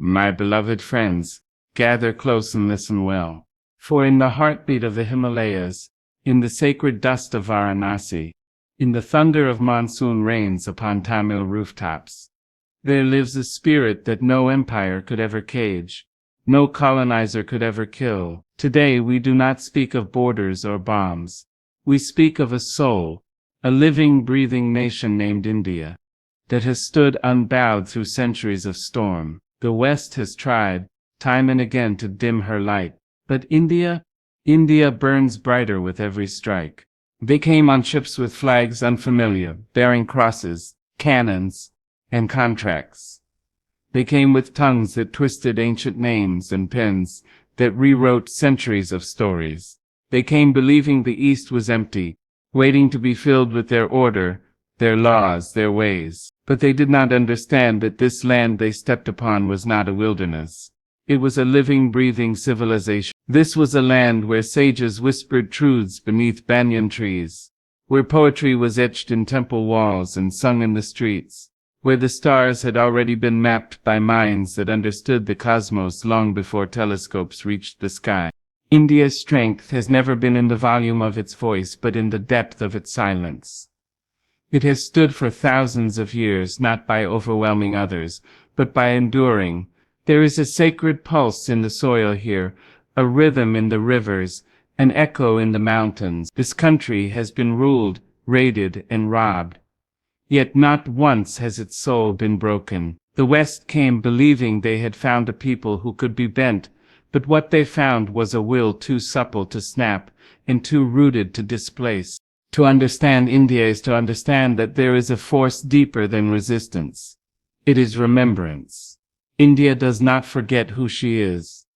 My beloved friends, gather close and listen well. For in the heartbeat of the Himalayas, in the sacred dust of Varanasi, in the thunder of monsoon rains upon Tamil rooftops, there lives a spirit that no empire could ever cage, no colonizer could ever kill. Today we do not speak of borders or bombs. We speak of a soul, a living, breathing nation named India, that has stood unbowed through centuries of storm. The West has tried, time and again, to dim her light. But India burns brighter with every strike. They came on ships with flags unfamiliar, bearing crosses, cannons, and contracts. They came with tongues that twisted ancient names and pens that rewrote centuries of stories. They came believing the East was empty, waiting to be filled with their order, their laws, their ways. But they did not understand that this land they stepped upon was not a wilderness. It was a living, breathing civilization. This was a land where sages whispered truths beneath banyan trees, where poetry was etched in temple walls and sung in the streets, where the stars had already been mapped by minds that understood the cosmos long before telescopes reached the sky. India's strength has never been in the volume of its voice, but in the depth of its silence. It has stood for thousands of years, not by overwhelming others, but by enduring. There is a sacred pulse in the soil here, a rhythm in the rivers, an echo in the mountains. This country has been ruled, raided, and robbed. Yet not once has its soul been broken. The West came believing they had found a people who could be bent, but what they found was a will too supple to snap, and too rooted to displace. To understand India is to understand that there is a force deeper than resistance. It is remembrance. India does not forget who she is.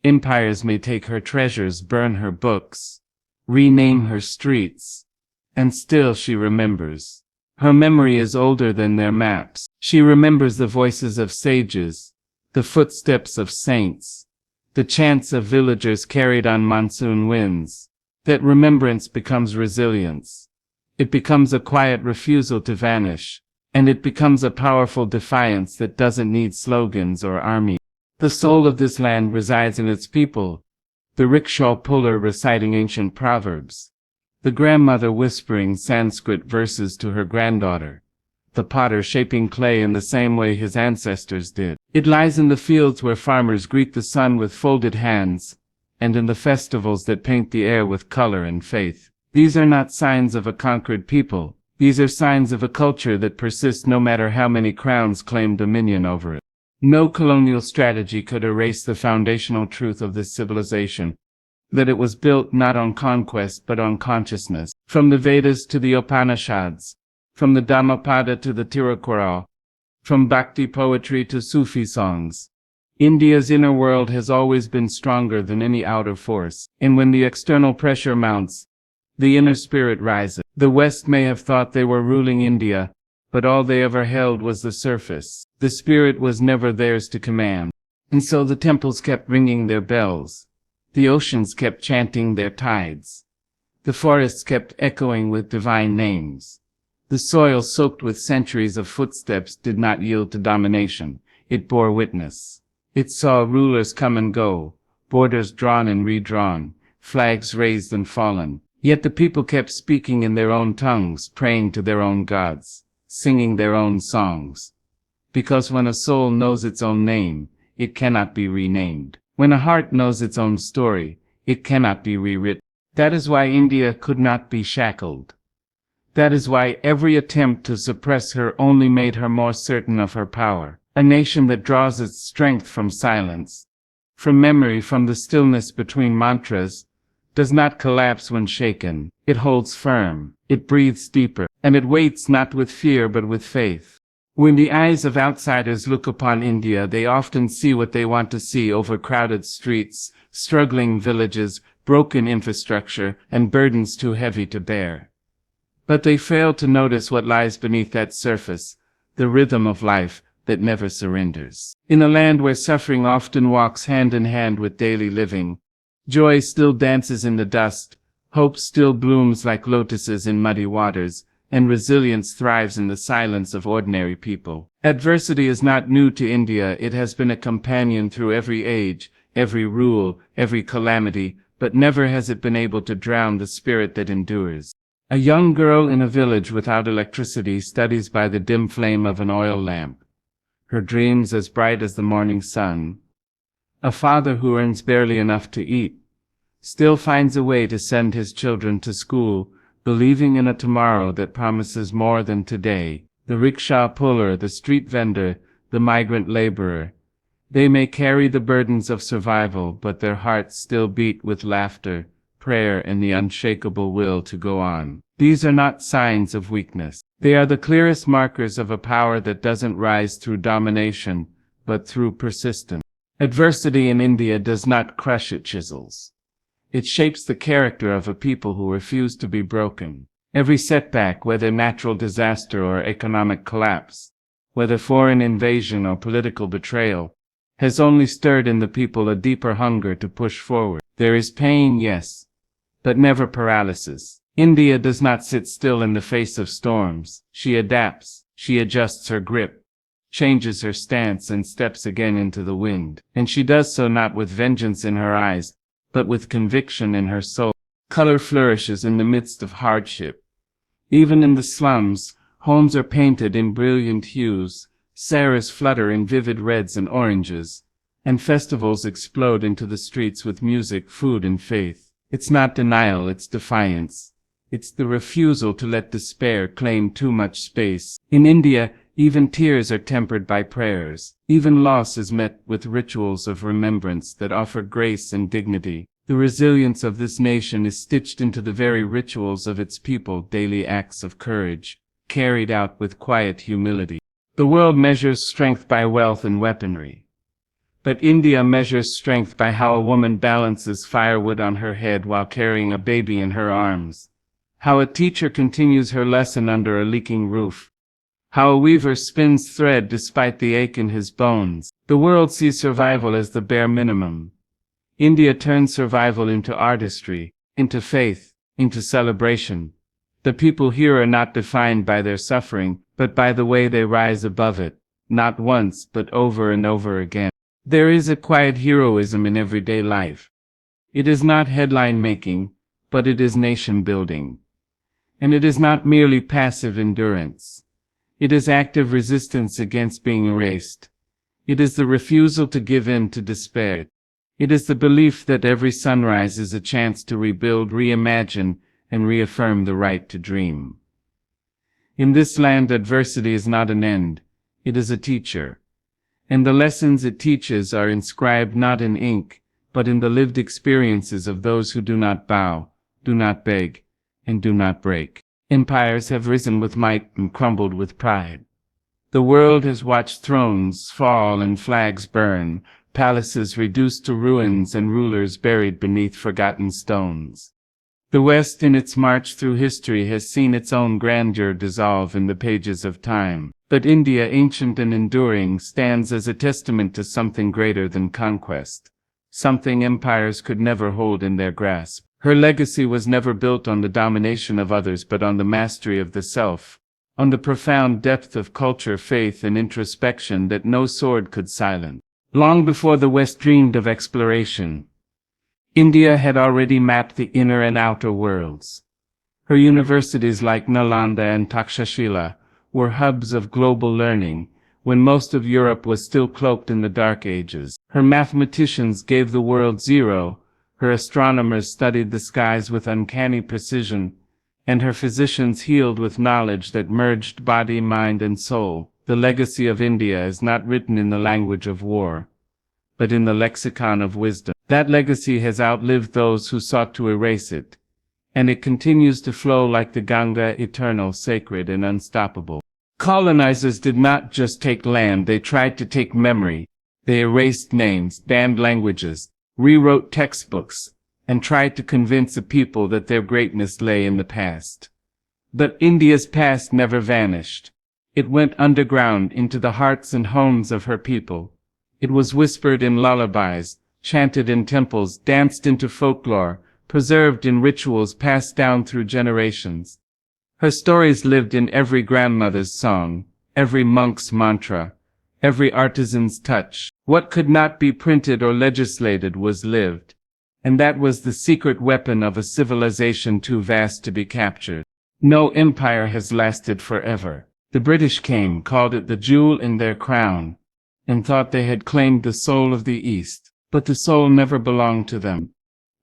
Empires may take her treasures, burn her books, rename her streets, and still she remembers. Her memory is older than their maps. She remembers the voices of sages, the footsteps of saints, the chants of villagers carried on monsoon winds. That remembrance becomes resilience. It becomes a quiet refusal to vanish, and it becomes a powerful defiance that doesn't need slogans or armies. The soul of this land resides in its people, the rickshaw puller reciting ancient proverbs, the grandmother whispering Sanskrit verses to her granddaughter, the potter shaping clay in the same way his ancestors did. It lies in the fields where farmers greet the sun with folded hands, and in the festivals that paint the air with color and faith. These are not signs of a conquered people. These are signs of a culture that persists no matter how many crowns claim dominion over it. No colonial strategy could erase the foundational truth of this civilization, that it was built not on conquest but on consciousness. From the Vedas to the Upanishads, from the Dhammapada to the Tirukkural, from Bhakti poetry to Sufi songs, India's inner world has always been stronger than any outer force, and when the external pressure mounts, the inner spirit rises. The West may have thought they were ruling India, but all they ever held was the surface. The spirit was never theirs to command. And so the temples kept ringing their bells, the oceans kept chanting their tides, the forests kept echoing with divine names. The soil soaked with centuries of footsteps did not yield to domination. It bore witness. It saw rulers come and go, borders drawn and redrawn, flags raised and fallen. Yet the people kept speaking in their own tongues, praying to their own gods, singing their own songs. Because when a soul knows its own name, it cannot be renamed. When a heart knows its own story, it cannot be rewritten. That is why India could not be shackled. That is why every attempt to suppress her only made her more certain of her power. A nation that draws its strength from silence, from memory, from the stillness between mantras, does not collapse when shaken. It holds firm, it breathes deeper, and it waits not with fear but with faith. When the eyes of outsiders look upon India, they often see what they want to see: overcrowded streets, struggling villages, broken infrastructure, and burdens too heavy to bear. But they fail to notice what lies beneath that surface, the rhythm of life that never surrenders. In a land where suffering often walks hand in hand with daily living, joy still dances in the dust, hope still blooms like lotuses in muddy waters, and resilience thrives in the silence of ordinary people. Adversity is not new to India. It has been a companion through every age, every rule, every calamity, but never has it been able to drown the spirit that endures. A young girl in a village without electricity studies by the dim flame of an oil lamp, her dreams as bright as the morning sun. A father who earns barely enough to eat still finds a way to send his children to school, believing in a tomorrow that promises more than today. The rickshaw puller, the street vendor, the migrant laborer. They may carry the burdens of survival, but their hearts still beat with laughter, prayer, and the unshakable will to go on. These are not signs of weakness. They are the clearest markers of a power that doesn't rise through domination, but through persistence. Adversity in India does not crush, it chisels. It shapes the character of a people who refuse to be broken. Every setback, whether natural disaster or economic collapse, whether foreign invasion or political betrayal, has only stirred in the people a deeper hunger to push forward. There is pain, yes, but never paralysis. India does not sit still in the face of storms. She adapts, she adjusts her grip, changes her stance, and steps again into the wind. And she does so not with vengeance in her eyes, but with conviction in her soul. Color flourishes in the midst of hardship. Even in the slums, homes are painted in brilliant hues, saris flutter in vivid reds and oranges, and festivals explode into the streets with music, food, and faith. It's not denial, it's defiance. It's the refusal to let despair claim too much space. In India, even tears are tempered by prayers. Even loss is met with rituals of remembrance that offer grace and dignity. The resilience of this nation is stitched into the very rituals of its people, daily acts of courage, carried out with quiet humility. The world measures strength by wealth and weaponry. But India measures strength by how a woman balances firewood on her head while carrying a baby in her arms. How a teacher continues her lesson under a leaking roof. How a weaver spins thread despite the ache in his bones. The world sees survival as the bare minimum. India turns survival into artistry, into faith, into celebration. The people here are not defined by their suffering, but by the way they rise above it, not once, but over and over again. There is a quiet heroism in everyday life. It is not headline-making, but it is nation-building. And it is not merely passive endurance. It is active resistance against being erased. It is the refusal to give in to despair. It is the belief that every sunrise is a chance to rebuild, reimagine, and reaffirm the right to dream. In this land, adversity is not an end, it is a teacher. And the lessons it teaches are inscribed not in ink, but in the lived experiences of those who do not bow, do not beg, and do not break. Empires have risen with might and crumbled with pride. The world has watched thrones fall and flags burn, palaces reduced to ruins and rulers buried beneath forgotten stones. The West in its march through history has seen its own grandeur dissolve in the pages of time. But India, ancient and enduring, stands as a testament to something greater than conquest, something empires could never hold in their grasp. Her legacy was never built on the domination of others but on the mastery of the self, on the profound depth of culture, faith, and introspection that no sword could silence. Long before the West dreamed of exploration, India had already mapped the inner and outer worlds. Her universities like Nalanda and Takshashila were hubs of global learning, when most of Europe was still cloaked in the Dark Ages. Her mathematicians gave the world zero, her astronomers studied the skies with uncanny precision, and her physicians healed with knowledge that merged body, mind, and soul. The legacy of India is not written in the language of war, but in the lexicon of wisdom. That legacy has outlived those who sought to erase it, and it continues to flow like the Ganga, eternal, sacred, and unstoppable. Colonizers did not just take land, they tried to take memory. They erased names, banned languages, rewrote textbooks, and tried to convince a people that their greatness lay in the past. But India's past never vanished. It went underground into the hearts and homes of her people. It was whispered in lullabies, chanted in temples, danced into folklore, preserved in rituals passed down through generations. Her stories lived in every grandmother's song, every monk's mantra, every artisan's touch. What could not be printed or legislated was lived. And that was the secret weapon of a civilization too vast to be captured. No empire has lasted forever. The British came, called it the jewel in their crown, and thought they had claimed the soul of the East. But the soul never belonged to them.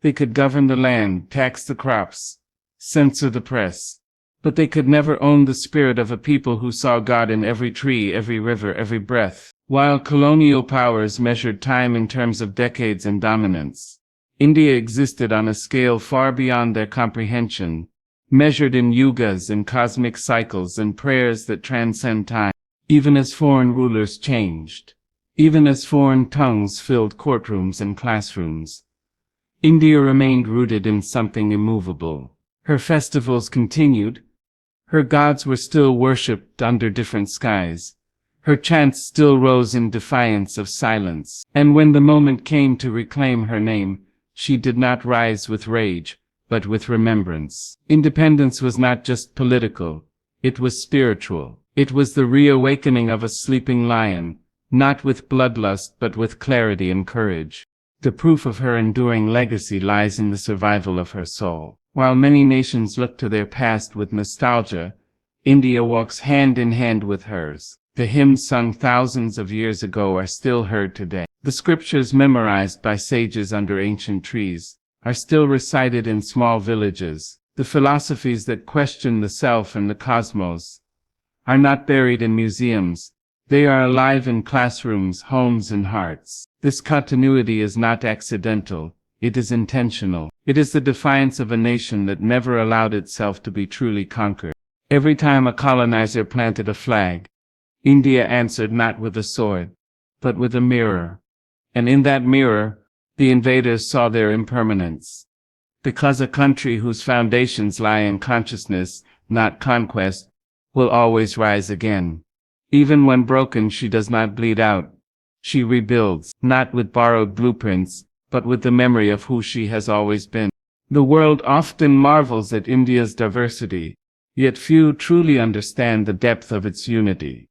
They could govern the land, tax the crops, censor the press. But they could never own the spirit of a people who saw God in every tree, every river, every breath. While colonial powers measured time in terms of decades and dominance, India existed on a scale far beyond their comprehension, measured in yugas and cosmic cycles and prayers that transcend time. Even as foreign rulers changed, even as foreign tongues filled courtrooms and classrooms, India remained rooted in something immovable. Her festivals continued. Her gods were still worshipped under different skies. Her chants still rose in defiance of silence. And when the moment came to reclaim her name, she did not rise with rage, but with remembrance. Independence was not just political, it was spiritual. It was the reawakening of a sleeping lion, not with bloodlust but with clarity and courage. The proof of her enduring legacy lies in the survival of her soul. While many nations look to their past with nostalgia, India walks hand in hand with hers. The hymns sung thousands of years ago are still heard today. The scriptures memorized by sages under ancient trees are still recited in small villages. The philosophies that question the self and the cosmos are not buried in museums. They are alive in classrooms, homes, and hearts. This continuity is not accidental. It is intentional. It is the defiance of a nation that never allowed itself to be truly conquered. Every time a colonizer planted a flag, India answered not with a sword, but with a mirror. And in that mirror, the invaders saw their impermanence. Because a country whose foundations lie in consciousness, not conquest, will always rise again. Even when broken, she does not bleed out. She rebuilds, not with borrowed blueprints, but with the memory of who she has always been. The world often marvels at India's diversity, yet few truly understand the depth of its unity.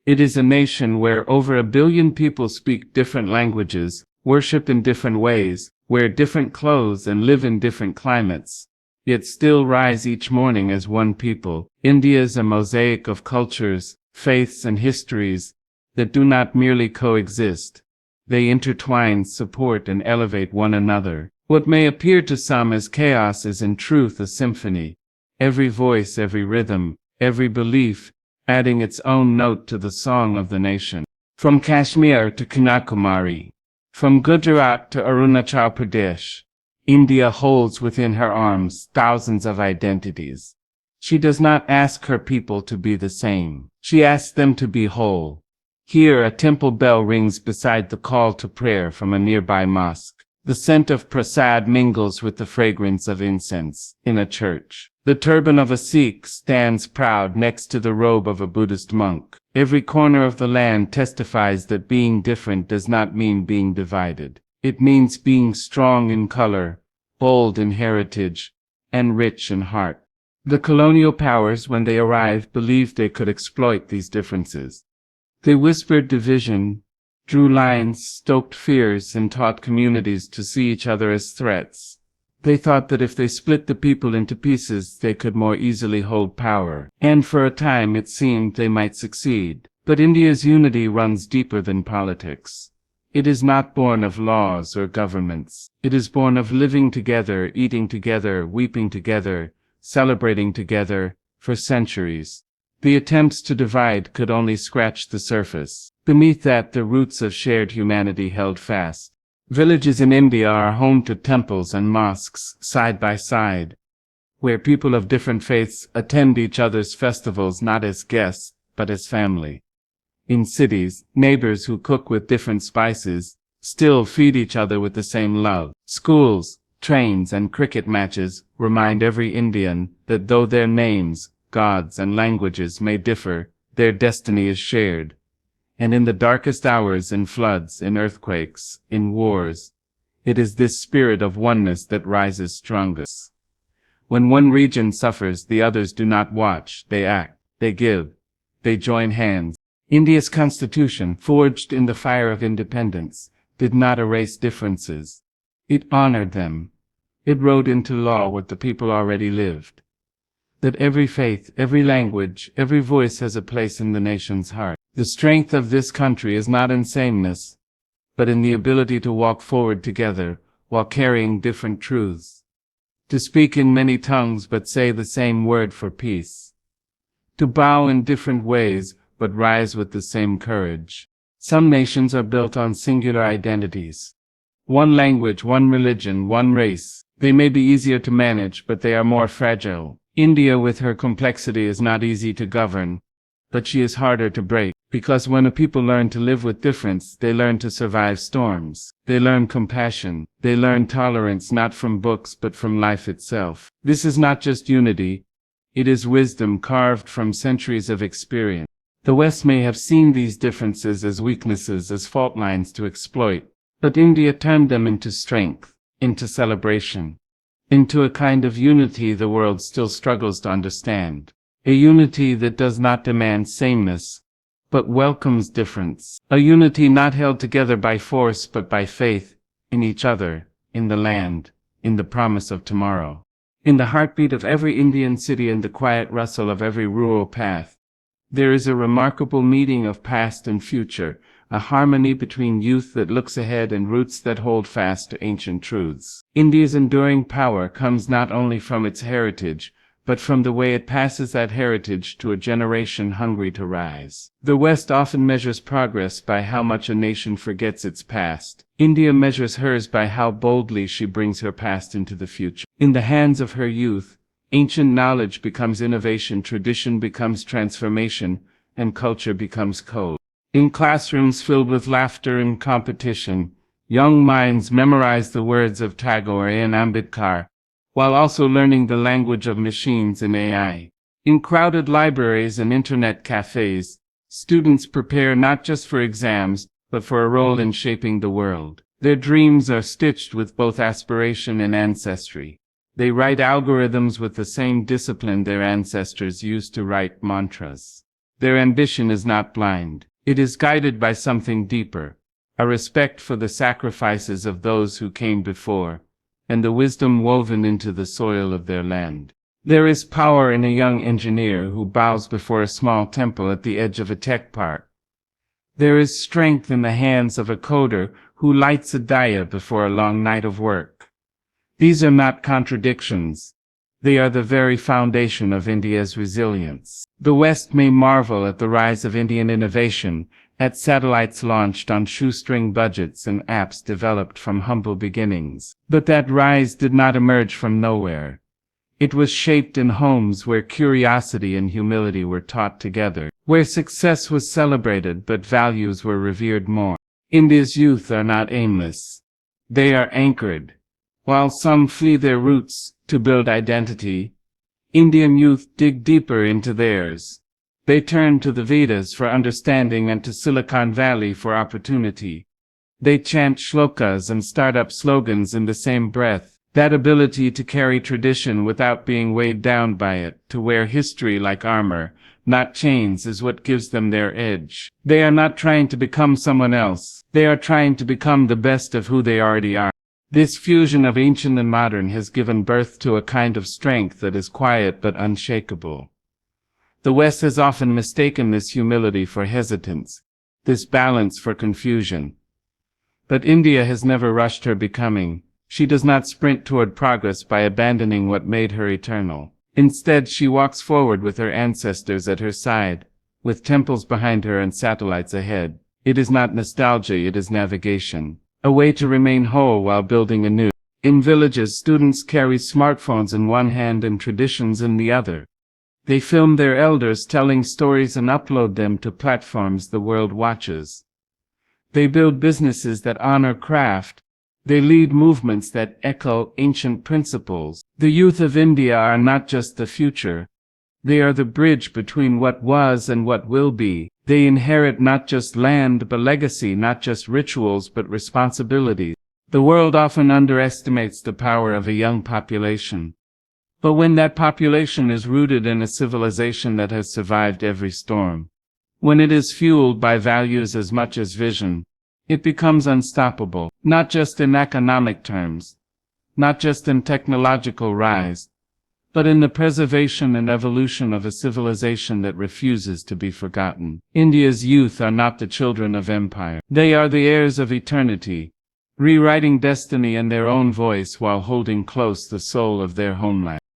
It is a nation where over 1 billion people speak different languages, worship in different ways, wear different clothes and live in different climates, yet still rise each morning as one people. India is a mosaic of cultures, faiths and histories that do not merely coexist. They intertwine, support, and elevate one another. What may appear to some as chaos is in truth a symphony. Every voice, every rhythm, every belief, adding its own note to the song of the nation. From Kashmir to Kanyakumari, from Gujarat to Arunachal Pradesh, India holds within her arms thousands of identities. She does not ask her people to be the same. She asks them to be whole. Here a temple bell rings beside the call to prayer from a nearby mosque. The scent of prasad mingles with the fragrance of incense in a church. The turban of a Sikh stands proud next to the robe of a Buddhist monk. Every corner of the land testifies that being different does not mean being divided. It means being strong in color, bold in heritage, and rich in heart. The colonial powers, when they arrived, believed they could exploit these differences. They whispered division, drew lines, stoked fears, and taught communities to see each other as threats. They thought that if they split the people into pieces, they could more easily hold power. And for a time it seemed they might succeed. But India's unity runs deeper than politics. It is not born of laws or governments. It is born of living together, eating together, weeping together, celebrating together, for centuries. The attempts to divide could only scratch the surface. Beneath that, the roots of shared humanity held fast. Villages in India are home to temples and mosques side by side, where people of different faiths attend each other's festivals not as guests, but as family. In cities, neighbors who cook with different spices still feed each other with the same love. Schools, trains, and cricket matches remind every Indian that though their names, gods, and languages may differ, their destiny is shared. And in the darkest hours, in floods, in earthquakes, in wars, it is this spirit of oneness that rises strongest. When one region suffers, the others do not watch, they act, they give, they join hands. India's constitution, forged in the fire of independence, did not erase differences. It honored them. It wrote into law what the people already lived. That every faith, every language, every voice has a place in the nation's heart. The strength of this country is not in sameness, but in the ability to walk forward together while carrying different truths. To speak in many tongues but say the same word for peace. To bow in different ways but rise with the same courage. Some nations are built on singular identities. One language, one religion, one race. They may be easier to manage, but they are more fragile. India with her complexity is not easy to govern, but she is harder to break, because when a people learn to live with difference, they learn to survive storms. They learn compassion. They learn tolerance not from books but from life itself. This is not just unity, it is wisdom carved from centuries of experience. The West may have seen these differences as weaknesses, as fault lines to exploit, but India turned them into strength, into celebration, into a kind of unity the world still struggles to understand. A unity that does not demand sameness, but welcomes difference. A unity not held together by force but by faith, in each other, in the land, in the promise of tomorrow. In the heartbeat of every Indian city and the quiet rustle of every rural path, there is a remarkable meeting of past and future, a harmony between youth that looks ahead and roots that hold fast to ancient truths. India's enduring power comes not only from its heritage, but from the way it passes that heritage to a generation hungry to rise. The West often measures progress by how much a nation forgets its past. India measures hers by how boldly she brings her past into the future. In the hands of her youth, ancient knowledge becomes innovation, tradition becomes transformation, and culture becomes code. In classrooms filled with laughter and competition, young minds memorize the words of Tagore and Ambedkar, while also learning the language of machines and AI. In crowded libraries and internet cafes, students prepare not just for exams, but for a role in shaping the world. Their dreams are stitched with both aspiration and ancestry. They write algorithms with the same discipline their ancestors used to write mantras. Their ambition is not blind. It is guided by something deeper, a respect for the sacrifices of those who came before, and the wisdom woven into the soil of their land. There is power in a young engineer who bows before a small temple at the edge of a tech park. There is strength in the hands of a coder who lights a diya before a long night of work. These are not contradictions. They are the very foundation of India's resilience. The West may marvel at the rise of Indian innovation, at satellites launched on shoestring budgets and apps developed from humble beginnings. But that rise did not emerge from nowhere. It was shaped in homes where curiosity and humility were taught together, where success was celebrated but values were revered more. India's youth are not aimless. They are anchored. While some flee their roots to build identity, Indian youth dig deeper into theirs. They turn to the Vedas for understanding and to Silicon Valley for opportunity. They chant shlokas and start up slogans in the same breath. That ability to carry tradition without being weighed down by it, to wear history like armor, not chains, is what gives them their edge. They are not trying to become someone else. They are trying to become the best of who they already are. This fusion of ancient and modern has given birth to a kind of strength that is quiet but unshakable. The West has often mistaken this humility for hesitance, this balance for confusion. But India has never rushed her becoming. She does not sprint toward progress by abandoning what made her eternal. Instead, she walks forward with her ancestors at her side, with temples behind her and satellites ahead. It is not nostalgia, it is navigation. A way to remain whole while building anew. In villages, students carry smartphones in one hand and traditions in the other. They film their elders telling stories and upload them to platforms the world watches. They build businesses that honor craft. They lead movements that echo ancient principles. The youth of India are not just the future. They are the bridge between what was and what will be. They inherit not just land but legacy, not just rituals but responsibilities. The world often underestimates the power of a young population. But when that population is rooted in a civilization that has survived every storm, when it is fueled by values as much as vision, it becomes unstoppable, not just in economic terms, not just in technological rise, but in the preservation and evolution of a civilization that refuses to be forgotten. India's youth are not the children of empire. They are the heirs of eternity, rewriting destiny in their own voice while holding close the soul of their homeland.